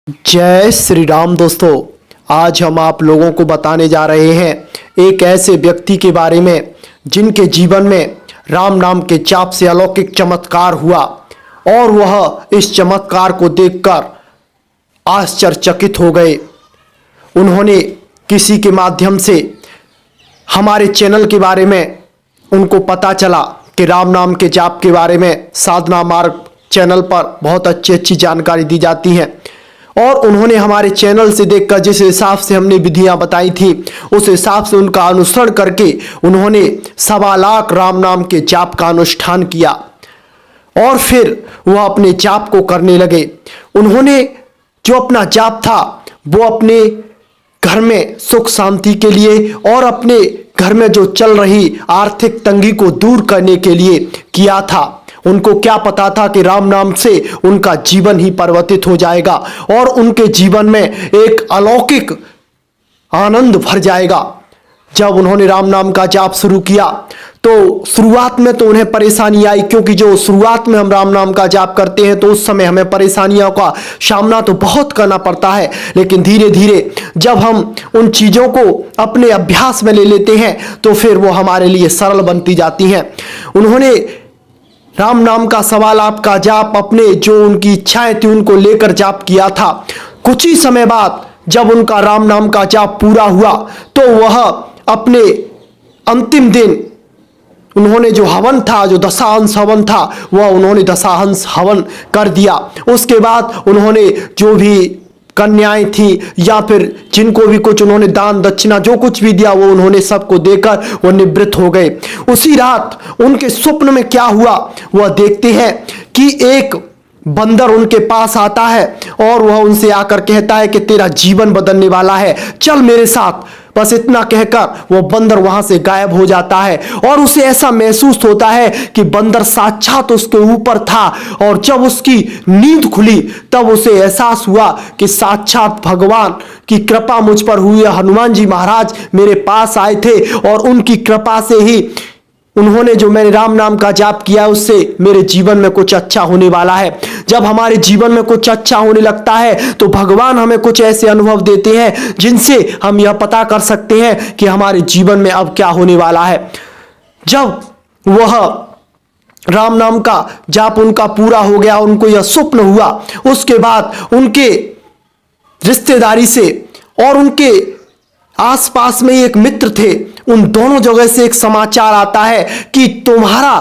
जय श्री राम दोस्तों। आज हम आप लोगों को बताने जा रहे हैं एक ऐसे व्यक्ति के बारे में जिनके जीवन में राम नाम के जाप से अलौकिक चमत्कार हुआ और वह इस चमत्कार को देखकर आश्चर्यचकित हो गए। उन्होंने किसी के माध्यम से हमारे चैनल के बारे में उनको पता चला कि राम नाम के जाप के बारे में साधना मार्ग चैनल पर बहुत अच्छी जानकारी दी जाती है और उन्होंने हमारे चैनल से देखकर जिस हिसाब से हमने विधियां बताई थी उस हिसाब से उनका अनुसरण करके उन्होंने 1.25 लाख राम नाम के जाप का अनुष्ठान किया और फिर वह अपने जाप को करने लगे। उन्होंने जो अपना जाप था वो अपने घर में सुख शांति के लिए और अपने घर में जो चल रही आर्थिक तंगी को दूर करने के लिए किया था। उनको क्या पता था कि राम नाम से उनका जीवन ही परिवर्तित हो जाएगा और उनके जीवन में एक अलौकिक आनंद भर जाएगा। जब उन्होंने राम नाम का जाप शुरू किया तो शुरुआत में तो उन्हें परेशानी आई, क्योंकि जो शुरुआत में हम राम नाम का जाप करते हैं तो उस समय हमें परेशानियों का सामना तो बहुत करना पड़ता है, लेकिन धीरे धीरे जब हम उन चीज़ों को अपने अभ्यास में ले लेते हैं तो फिर वो हमारे लिए सरल बनती जाती हैं। उन्होंने राम नाम का 1.25 लाख का जाप अपने जो उनकी इच्छाएं थी उनको लेकर जाप किया था। कुछ ही समय बाद जब उनका राम नाम का जाप पूरा हुआ तो वह अपने अंतिम दिन उन्होंने जो हवन था, जो दशांश हवन था, वह उन्होंने दशांश हवन कर दिया। उसके बाद उन्होंने जो भी कन्याएं थी या फिर जिनको भी कुछ उन्होंने दान दक्षिणा जो कुछ भी दिया वो उन्होंने सबको देकर वो निवृत्त हो गए। उसी रात उनके स्वप्न में क्या हुआ वह देखते हैं कि एक बंदर उनके पास आता है और वह उनसे आकर कहता है कि तेरा जीवन बदलने वाला है, चल मेरे साथ। बस इतना कहकर वो बंदर वहां से गायब हो जाता है और उसे ऐसा महसूस होता है कि बंदर साक्षात उसके ऊपर था। और जब उसकी नींद खुली तब उसे एहसास हुआ कि साक्षात भगवान की कृपा मुझ पर हुई है। हनुमान जी महाराज मेरे पास आए थे और उनकी कृपा से ही उन्होंने जो मैंने राम नाम का जाप किया उससे मेरे जीवन में कुछ अच्छा होने वाला है। जब हमारे जीवन में कुछ अच्छा होने लगता है तो भगवान हमें कुछ ऐसे अनुभव देते हैं जिनसे हम यह पता कर सकते हैं कि हमारे जीवन में अब क्या होने वाला है। जब वह राम नाम का जाप उनका पूरा हो गया, उनको यह स्वप्न हुआ, उसके बाद उनके रिश्तेदारी से और उनके आसपास में एक मित्र थे, उन दोनों जगह से एक समाचार आता है कि तुम्हारा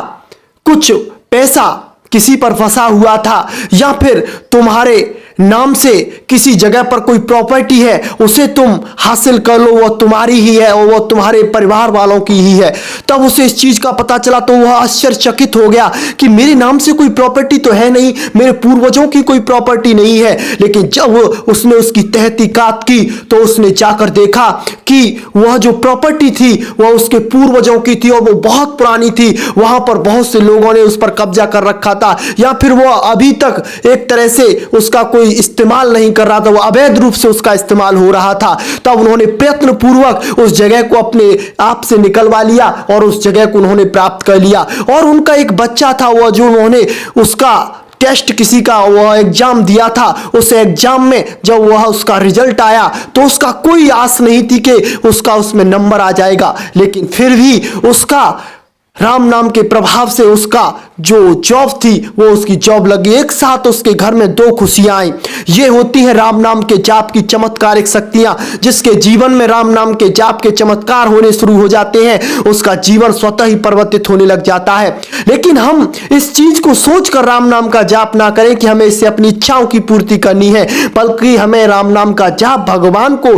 कुछ पैसा किसी पर फंसा हुआ था या फिर तुम्हारे नाम से किसी जगह पर कोई प्रॉपर्टी है उसे तुम हासिल कर लो, वह तुम्हारी ही है और वह तुम्हारे परिवार वालों की ही है। तब उसे इस चीज का पता चला तो वह आश्चर्यचकित हो गया कि मेरे नाम से कोई प्रॉपर्टी तो है नहीं, मेरे पूर्वजों की कोई प्रॉपर्टी नहीं है। लेकिन जब उसने उसकी तहकीकात की तो उसने जाकर देखा कि वह जो प्रॉपर्टी थी वह उसके पूर्वजों की थी और वो बहुत पुरानी थी। वहां पर बहुत से लोगों ने उस पर कब्जा कर रखा था या फिर वह अभी तक एक तरह से उसका कोई इस्तेमाल नहीं कर रहा था, वो अवैध रूप से उसका इस्तेमाल हो रहा था। तब उन्होंने प्रयत्न पूर्वक उस जगह को अपने आप से निकलवा लिया और उस जगह को उन्होंने प्राप्त कर लिया। और उनका एक बच्चा था, वह जो उन्होंने उसका टेस्ट किसी का वह एग्जाम दिया था, उस एग्जाम में जब वह उसका रिजल्ट आया तो उसका कोई आस नहीं थी कि उसका उसमें नंबर आ जाएगा, लेकिन फिर भी उसका राम नाम के प्रभाव से उसका जो जॉब थी वो उसकी जॉब लगी। एक साथ उसके घर में 2 खुशियां आई। ये होती है राम नाम के जाप की चमत्कारिक शक्तियां। जिसके जीवन में राम नाम के जाप के चमत्कार होने शुरू हो जाते हैं उसका जीवन स्वतः ही परिवर्तित होने लग जाता है। लेकिन हम इस चीज को सोचकर राम नाम का जाप ना करें कि हमें इससे अपनी इच्छाओं की पूर्ति करनी है, बल्कि हमें राम नाम का जाप भगवान को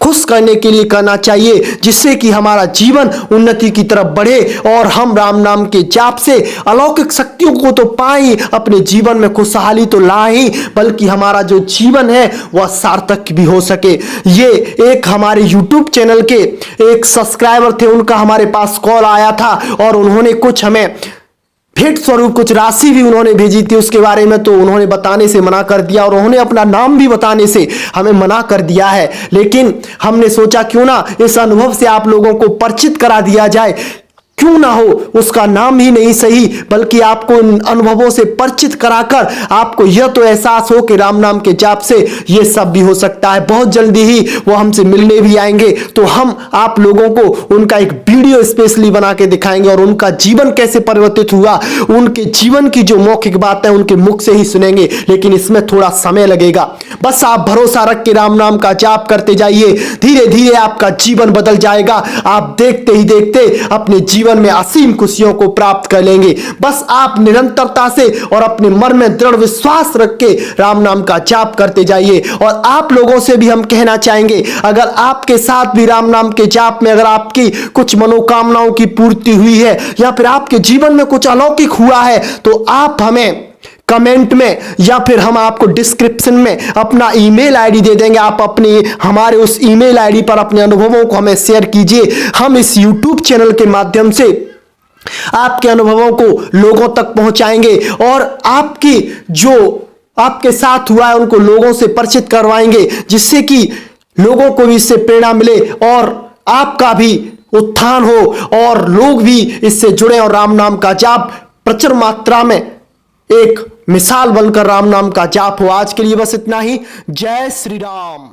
खुश करने के लिए करना चाहिए, जिससे कि हमारा जीवन उन्नति की तरफ बढ़े और हम राम नाम के जाप से अलौकिक शक्तियों को तो पाएं, अपने जीवन में खुशहाली तो लाएं, बल्कि हमारा जो जीवन है वह सार्थक भी हो सके। ये एक हमारे YouTube चैनल के एक सब्सक्राइबर थे, उनका हमारे पास कॉल आया था और उन्होंने कुछ हमें भेंट स्वरूप कुछ राशि भी उन्होंने भेजी थी। उसके बारे में तो उन्होंने बताने से मना कर दिया और उन्होंने अपना नाम भी बताने से हमें मना कर दिया है, लेकिन हमने सोचा क्यों ना इस अनुभव से आप लोगों को परिचित करा दिया जाए क्यों ना हो, उसका नाम ही नहीं सही बल्कि आपको इन अनुभवों से परिचित कराकर आपको यह तो एहसास हो कि राम नाम के जाप से यह सब भी हो सकता है। बहुत जल्दी ही वो हमसे मिलने भी आएंगे, तो हम आप लोगों को उनका एक वीडियो स्पेशली बना के दिखाएंगे और उनका जीवन कैसे परिवर्तित हुआ, उनके जीवन की जो मौखिक बात है उनके मुख से ही सुनेंगे, लेकिन इसमें थोड़ा समय लगेगा। बस आप भरोसा रख के राम नाम का जाप करते जाइए, धीरे धीरे आपका जीवन बदल जाएगा। आप देखते ही देखते अपने जीवन में असीम खुशियों को प्राप्त कर लेंगे। बस आप निरंतरता से और अपने मन में दृढ़ विश्वास रख के राम नाम का जाप करते जाइए। और आप लोगों से भी हम कहना चाहेंगे, अगर आपके साथ भी राम नाम के जाप में अगर आपकी कुछ मनोकामनाओं की पूर्ति हुई है या फिर आपके जीवन में कुछ अलौकिक हुआ है, तो आप हमें कमेंट में या फिर हम आपको डिस्क्रिप्शन में अपना ईमेल आईडी दे देंगे। आप अपने हमारे उस ईमेल आईडी पर अपने अनुभवों को हमें शेयर कीजिए। हम इस यूट्यूब चैनल के माध्यम से आपके अनुभवों को लोगों तक पहुंचाएंगे और आपकी जो आपके साथ हुआ है उनको लोगों से परिचित करवाएंगे, जिससे कि लोगों को भी इससे प्रेरणा मिले और आपका भी उत्थान हो और लोग भी इससे जुड़े और राम नाम का जाप प्रचुर मात्रा में एक मिसाल बनकर राम नाम का जाप हो। आज के लिए बस इतना ही। जय श्री राम।